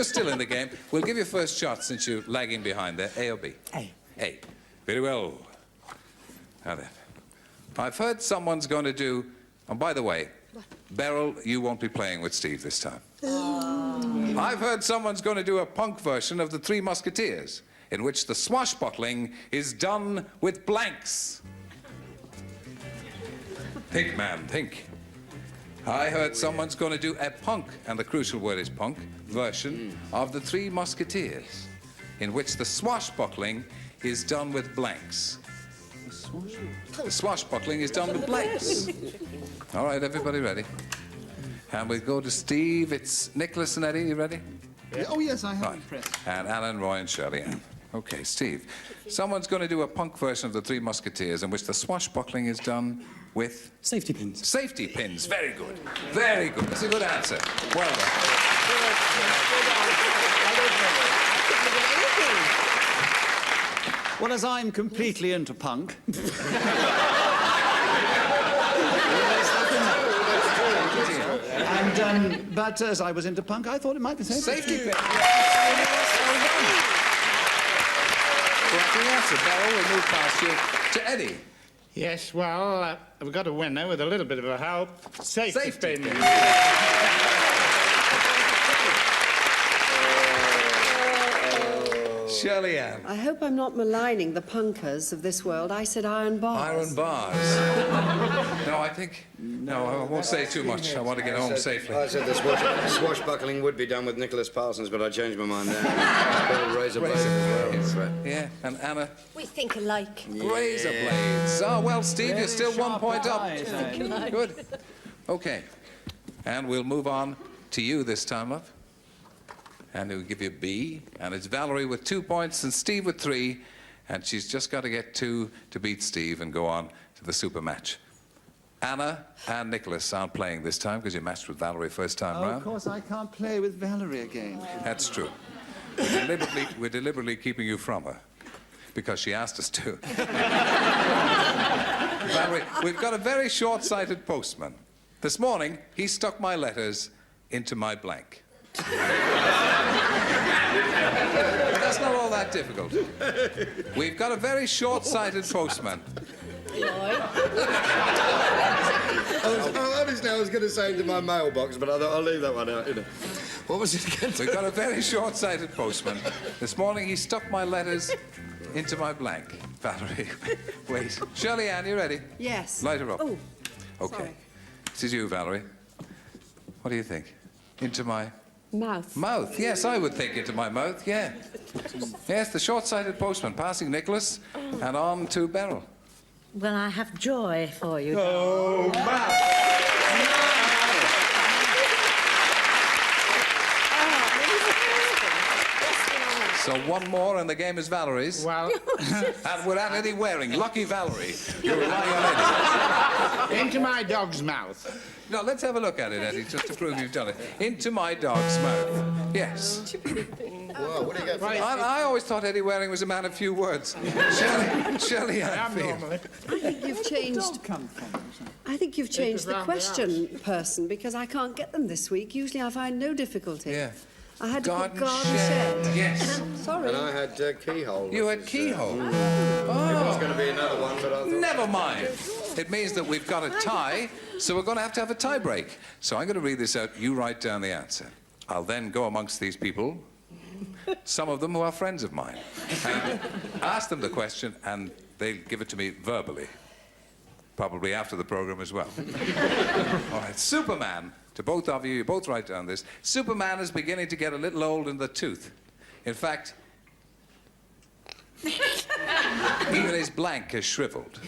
You're still in the game. We'll give you first shot since you're lagging behind there. A or B? A. A. Very well. Now then. I've heard someone's going to do... And by the way, Beryl, you won't be playing with Steve this time. Oh. I've heard someone's going to do a punk version of the Three Musketeers, in which the swashbuckling is done with blanks. Think, man, think. I heard someone's going to do a punk, and the crucial word is punk, version of the Three Musketeers, in which the swashbuckling is done with blanks. The swashbuckling is done with blanks. All right, everybody ready? And we go to Steve. It's Nicholas and Eddie. You ready? Yeah. Oh, yes, I have pressed. And Alan, Roy, and Shirley Ann. Okay, Steve. Someone's going to do a punk version of the Three Musketeers in which the swashbuckling is done with... Safety pins. Safety pins. Very good. Very good. That's a good answer. Well done. Well, as I'm completely into punk... but as I was into punk, I thought it might be safety pins. Correct answer. Beryl, we'll move past you to Eddie. Yes, well, we've got a winner with a little bit of a help. Safety pin. Shirley Ann. I hope I'm not maligning the punkers of this world. I said iron bars. Iron bars. No, I think... No, I won't say too much. I want to get home safely. I said the swashbuckling would be done with Nicholas Parsons, but I changed my mind there. It's called razor blades as well. Yeah, and Anna? We think alike. Yeah. Razor blades. Oh, well, Steve, you're still 1 point up. Good. Okay. And we'll move on to you this time, love. And we'll give you B. And it's Valerie with 2 points and Steve with 3. And she's just got to get 2 to beat Steve and go on to the super match. Anna and Nicholas aren't playing this time because you matched with Valerie first time round. Of course, I can't play with Valerie again. That's true. We're deliberately keeping you from her because she asked us to. Valerie, we've got a very short-sighted postman. This morning, he stuck my letters into my blank. That's not all that difficult. We've got a very short-sighted postman. Honestly, I was going to say into my mailbox, but I thought I'll leave that one out. You know. What was it again? We've got a very short-sighted postman. This morning, he stuck my letters into my blank. Valerie, wait. Shirley Ann, you ready? Yes. Light her up. Oh, okay. Sorry. This is you, Valerie. What do you think? Into my... Mouth. Mouth, yes, I would think into my mouth, yeah. Yes, the short-sighted postman, passing Nicholas and on to Beryl. Well, I have joy for you. Oh, mouth! So one more and the game is Valerie's. Well... And we're at Eddie Waring. Lucky Valerie. You're relying on Eddie. Into my dog's mouth. No, let's have a look at it, Eddie, just to prove you've done it. Into my dog's mouth. Yes. Whoa, what do you get? I always thought Eddie Waring was a man of few words. Shirley Ann Field. I think you've changed... I think you've changed the question person because I can't get them this week. Usually I find no difficulty. Yeah. I had to put Garden shed. Yes. Sorry. And I had keyhole. You had keyhole. It was going to be another one, but I thought... Never mind. It means that we've got a tie, so we're going to have a tie break. So I'm going to read this out. You write down the answer. I'll then go amongst these people, some of them who are friends of mine, and ask them the question, and they'll give it to me verbally. Probably after the program as well. All right, Superman. To both of you, you both write down this. Superman is beginning to get a little old in the tooth. In fact, even his blank has shriveled.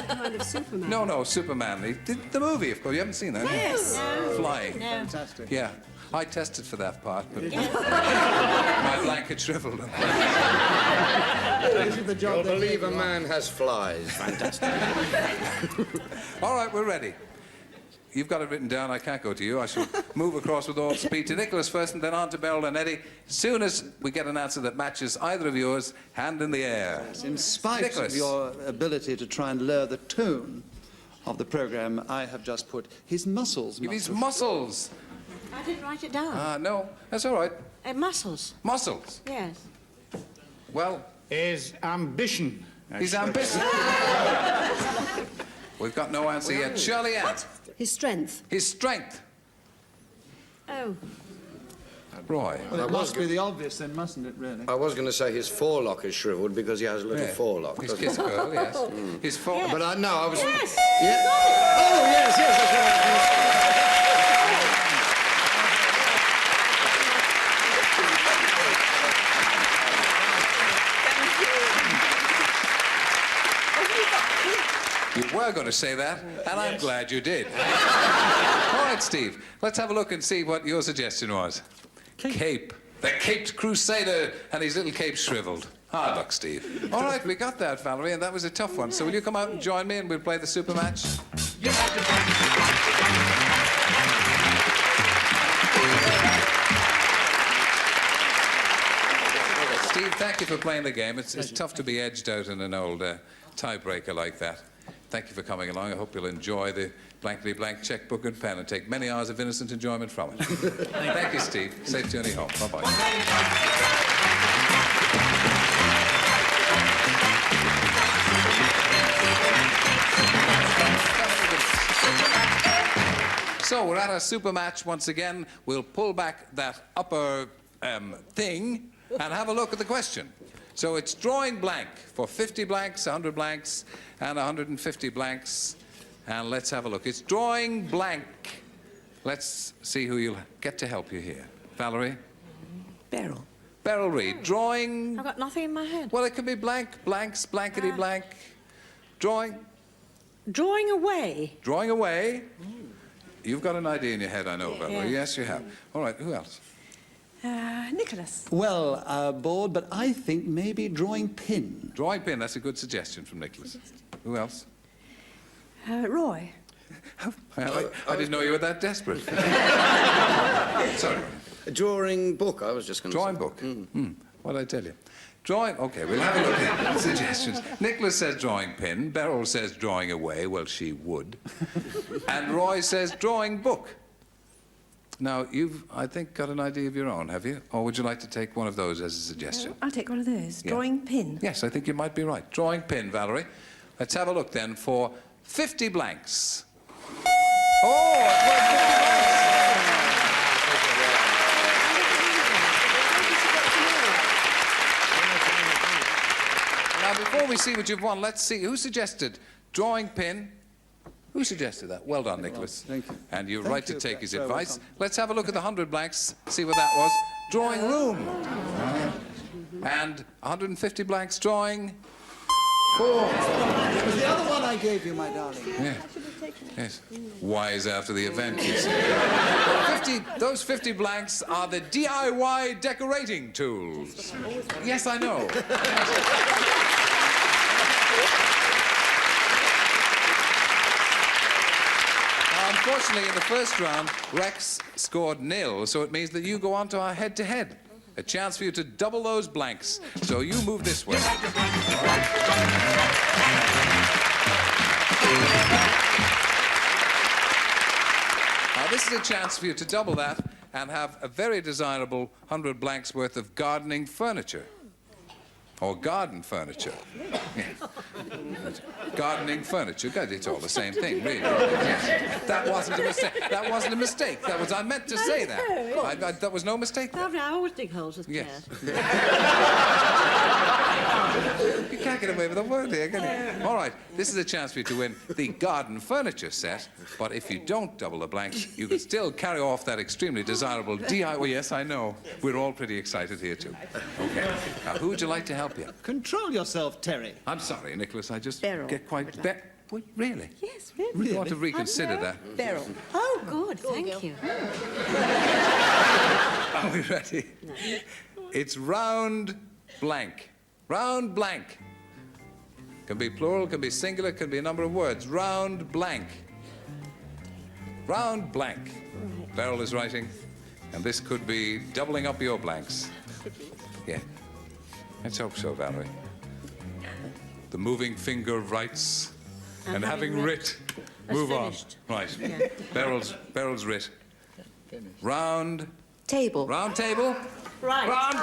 Kind of Superman. No, Superman. He did the movie, of course. You haven't seen that? Yes. No. Flying. No. Fantastic. Yeah. I tested for that part, but my blanket shriveled. This is the job. You'll believe a man has flies. Fantastic. All right, we're ready. you've got it written down. I can't go to you. I shall move across with all speed to Nicholas first and then on to Beryl and Eddie. As soon as we get an answer that matches either of yours, hand in the air. In spite Nicholas. of your ability to try and lower the tone of the programme, I have just put his muscles. His muscles. I didn't write it down. No, that's all right. Muscles. Muscles. Yes. Well, His ambition. he's ambitious. We've got no answer yet. Shirley Ann. His strength. His strength. Oh. Roy. Well, it must be the obvious then, mustn't it, really? I was going to say his forelock is shriveled because he has a little forelock. His doesn't kiss he? girl, yes. His forelock. But I know I was. Yes. Yeah. Oh yes, yes, that's right. You were going to say that, and I'm glad you did. All right, Steve, let's have a look and see what your suggestion was. Cape. The Caped Crusader and his little cape shriveled. Hard luck, Steve. All right, we got that, Valerie, and that was a tough one. So will you come out and join me and we'll play the super match? Steve, thank you for playing the game. It's tough to be edged out in an old tiebreaker like that. Thank you for coming along. I hope you'll enjoy the Blankety Blank checkbook and pen and take many hours of innocent enjoyment from it. Thank you, Steve. Safe journey home. Bye-bye. So we're at a super match once again. We'll pull back that upper thing and have a look at the question. So it's drawing blank for 50 blanks, 100 blanks, and 150 blanks. And let's have a look. It's drawing blank. Let's see who you'll get to help you here. Valerie? Beryl. Beryl Reid. Drawing... I've got nothing in my head. Well, it could be blank, blanks, blankety blank. Drawing... Drawing away. Drawing away. You've got an idea in your head, I know, Valerie. Yeah. Yes, you have. All right, who else? Nicholas. Well, bored, but I think maybe drawing pin. Drawing pin, that's a good suggestion from Nicholas. Who else? Roy. I didn't know you were that desperate. Sorry. A drawing book, I was just going to say. Drawing book. What did I tell you? Drawing... OK, we'll have a look at suggestions. Nicholas says drawing pin. Beryl says drawing away. Well, she would. And Roy says drawing book. Now, you've, I think, got an idea of your own, have you? Or would you like to take one of those as a suggestion? I'll take one of those. Yeah. Drawing pin. Yes, I think you might be right. Drawing pin, Valerie. Let's have a look, then, for 50 blanks. Oh, it was 50 blanks. Now, before we see what you've won, let's see. Who suggested drawing pin? Who suggested that? Well done, Nicholas. Thank you. And you're Thank right to you. take his You're advice. welcome. Let's have a look at the 100 blanks, see what that was. Drawing room. And 150 blanks, drawing... It was the other one I gave you, my darling. Yeah. Yes. Wise after the event, you see. Those 50 blanks are the DIY decorating tools. Yes, I know. Unfortunately, in the first round, Rex scored 0, so it means that you go on to our head-to-head. A chance for you to double those blanks. So you move this way. Now, this is a chance for you to double that and have a very desirable 100 blanks worth of gardening furniture. Or garden furniture. Yeah. Gardening furniture. God, it's all the same thing, really. Yes. That wasn't a mistake. That wasn't a mistake. That was... I meant to say that. That was no mistake there. I always dig holes with Yes. chairs. You can't get away with a word here, can you? All right, this is a chance for you to win the garden furniture set, but if you don't double the blanks, you can still carry off that extremely desirable DIY... Oh, yes, I know. We're all pretty excited here, too. OK. Now, who would you like to help you? Control yourself, Terry. I'm sorry, Nicholas, I just Beryl. get quite... Wait, really? Yes, really. You want to reconsider that? Beryl. Oh, good. Thank you. Are we ready? No. It's round blank. Round blank. Can be plural, can be singular, can be a number of words. Round blank. Round blank. Beryl is writing, and this could be doubling up your blanks. Yeah. Let's hope so, Valerie. The moving finger writes, and having writ, move finished. on. Right. Yeah. Beryl's writ. Round Table. round table. Right. Round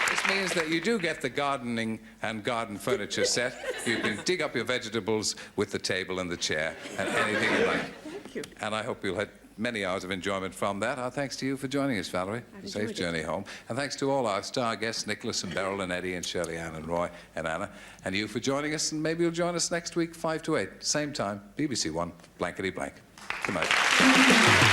This means that you do get the gardening and garden furniture set. You can dig up your vegetables with the table and the chair and anything you like. Thank you. And I hope you'll have many hours of enjoyment from that. Our thanks to you for joining us, Valerie. Safe journey home. And thanks to all our star guests, Nicholas and Beryl and Eddie and Shirley Ann and Roy and Anna. And you for joining us. And maybe you'll join us next week, 5 to 8. Same time, BBC One, Blankety Blank. Good night.